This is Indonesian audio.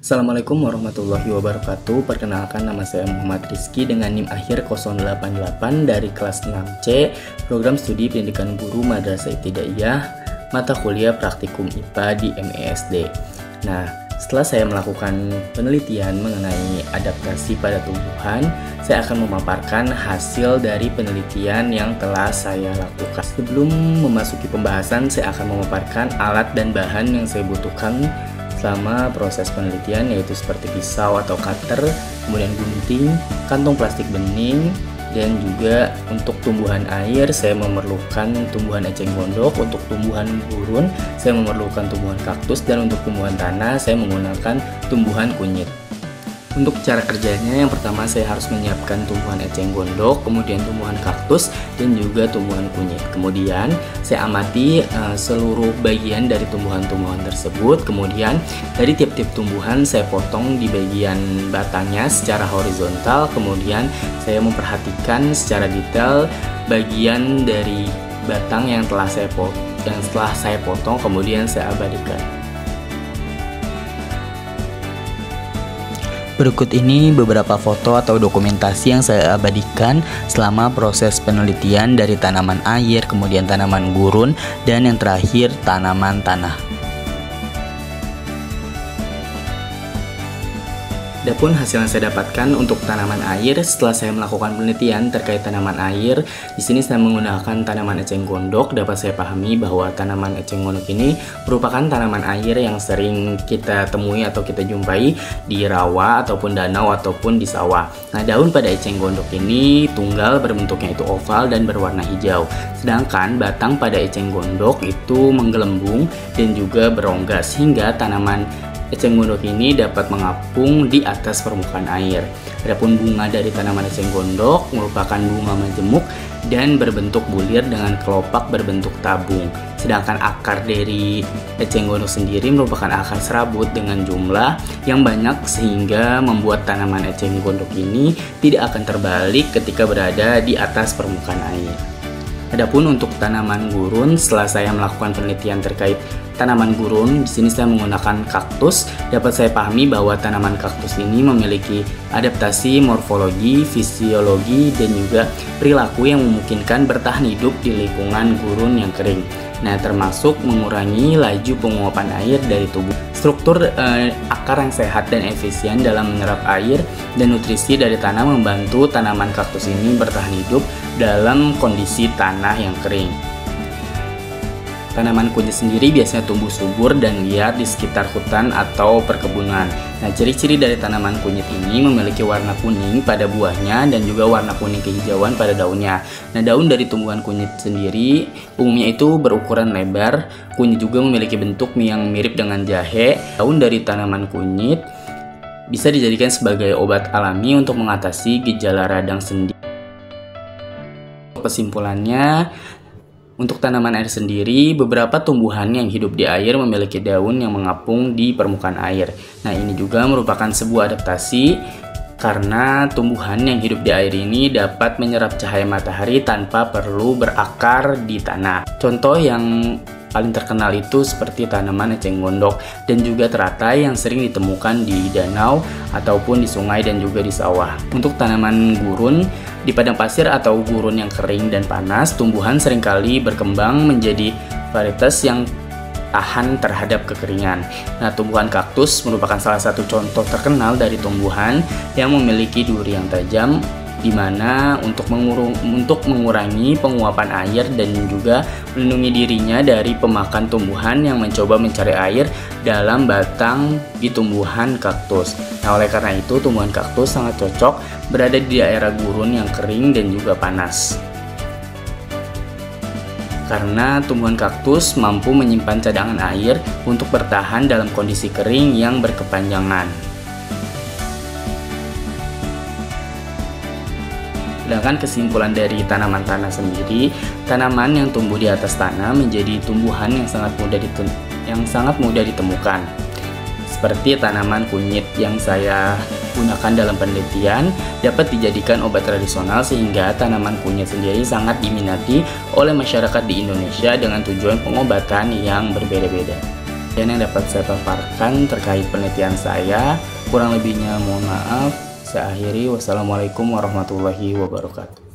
Assalamualaikum warahmatullahi wabarakatuh. Perkenalkan, nama saya Muhammad Rizky dengan NIM akhir 088 dari kelas 6C, program studi pendidikan guru Madrasah Ibtidaiyah, mata kuliah praktikum IPA di MESD. Nah, setelah saya melakukan penelitian mengenai adaptasi pada tumbuhan, saya akan memaparkan hasil dari penelitian yang telah saya lakukan. Sebelum memasuki pembahasan, saya akan memaparkan alat dan bahan yang saya butuhkan selama proses penelitian, yaitu seperti pisau atau cutter, kemudian gunting, kantong plastik bening, dan juga untuk tumbuhan air saya memerlukan tumbuhan eceng gondok, untuk tumbuhan gurun saya memerlukan tumbuhan kaktus, dan untuk tumbuhan tanah saya menggunakan tumbuhan kunyit. Untuk cara kerjanya, yang pertama saya harus menyiapkan tumbuhan eceng gondok, kemudian tumbuhan kaktus, dan juga tumbuhan kunyit. Kemudian saya amati seluruh bagian dari tumbuhan-tumbuhan tersebut. Kemudian dari tiap-tiap tumbuhan saya potong di bagian batangnya secara horizontal. Kemudian saya memperhatikan secara detail bagian dari batang yang telah saya potong, kemudian saya abadikan. Berikut ini beberapa foto atau dokumentasi yang saya abadikan selama proses penelitian dari tanaman air, kemudian tanaman gurun, dan yang terakhir tanaman tanah. Adapun hasil yang saya dapatkan untuk tanaman air setelah saya melakukan penelitian terkait tanaman air, di sini saya menggunakan tanaman eceng gondok. Dapat saya pahami bahwa tanaman eceng gondok ini merupakan tanaman air yang sering kita temui atau kita jumpai di rawa ataupun danau ataupun di sawah. Nah, daun pada eceng gondok ini tunggal, berbentuknya itu oval dan berwarna hijau. Sedangkan batang pada eceng gondok itu menggelembung dan juga berongga, sehingga tanaman eceng gondok ini dapat mengapung di atas permukaan air. Adapun bunga dari tanaman eceng gondok merupakan bunga majemuk dan berbentuk bulir dengan kelopak berbentuk tabung. Sedangkan akar dari eceng gondok sendiri merupakan akar serabut dengan jumlah yang banyak, sehingga membuat tanaman eceng gondok ini tidak akan terbalik ketika berada di atas permukaan air. Adapun untuk tanaman gurun, setelah saya melakukan penelitian terkait tanaman gurun, di sini saya menggunakan kaktus. Dapat saya pahami bahwa tanaman kaktus ini memiliki adaptasi morfologi, fisiologi, dan juga perilaku yang memungkinkan bertahan hidup di lingkungan gurun yang kering. Nah, termasuk mengurangi laju penguapan air dari tubuh. Struktur akar yang sehat dan efisien dalam menyerap air dan nutrisi dari tanah membantu tanaman kaktus ini bertahan hidup dalam kondisi tanah yang kering. Tanaman kunyit sendiri biasanya tumbuh subur dan liar di sekitar hutan atau perkebunan. Nah, ciri-ciri dari tanaman kunyit ini memiliki warna kuning pada buahnya dan juga warna kuning kehijauan pada daunnya. Nah, daun dari tumbuhan kunyit sendiri umumnya itu berukuran lebar. Kunyit juga memiliki bentuk yang mirip dengan jahe. Daun dari tanaman kunyit bisa dijadikan sebagai obat alami untuk mengatasi gejala radang sendi. Kesimpulannya, untuk tanaman air sendiri, beberapa tumbuhan yang hidup di air memiliki daun yang mengapung di permukaan air. Nah, ini juga merupakan sebuah adaptasi karena tumbuhan yang hidup di air ini dapat menyerap cahaya matahari tanpa perlu berakar di tanah. Contoh yang paling terkenal itu seperti tanaman eceng gondok dan juga teratai yang sering ditemukan di danau ataupun di sungai dan juga di sawah. Untuk tanaman gurun, di padang pasir atau gurun yang kering dan panas, tumbuhan seringkali berkembang menjadi varietas yang tahan terhadap kekeringan. Nah, tumbuhan kaktus merupakan salah satu contoh terkenal dari tumbuhan yang memiliki duri yang tajam, di mana untuk mengurangi penguapan air dan juga melindungi dirinya dari pemakan tumbuhan yang mencoba mencari air dalam batang di tumbuhan kaktus. Nah, oleh karena itu tumbuhan kaktus sangat cocok berada di daerah gurun yang kering dan juga panas. Karena tumbuhan kaktus mampu menyimpan cadangan air untuk bertahan dalam kondisi kering yang berkepanjangan. Sedangkan kesimpulan dari tanaman tanah sendiri, tanaman yang tumbuh di atas tanah menjadi tumbuhan yang sangat mudah ditemukan. Seperti tanaman kunyit yang saya gunakan dalam penelitian dapat dijadikan obat tradisional, sehingga tanaman kunyit sendiri sangat diminati oleh masyarakat di Indonesia dengan tujuan pengobatan yang berbeda-beda. yang dapat saya paparkan terkait penelitian saya. Kurang lebihnya mohon maaf. Saya akhiri. Wassalamualaikum warahmatullahi wabarakatuh.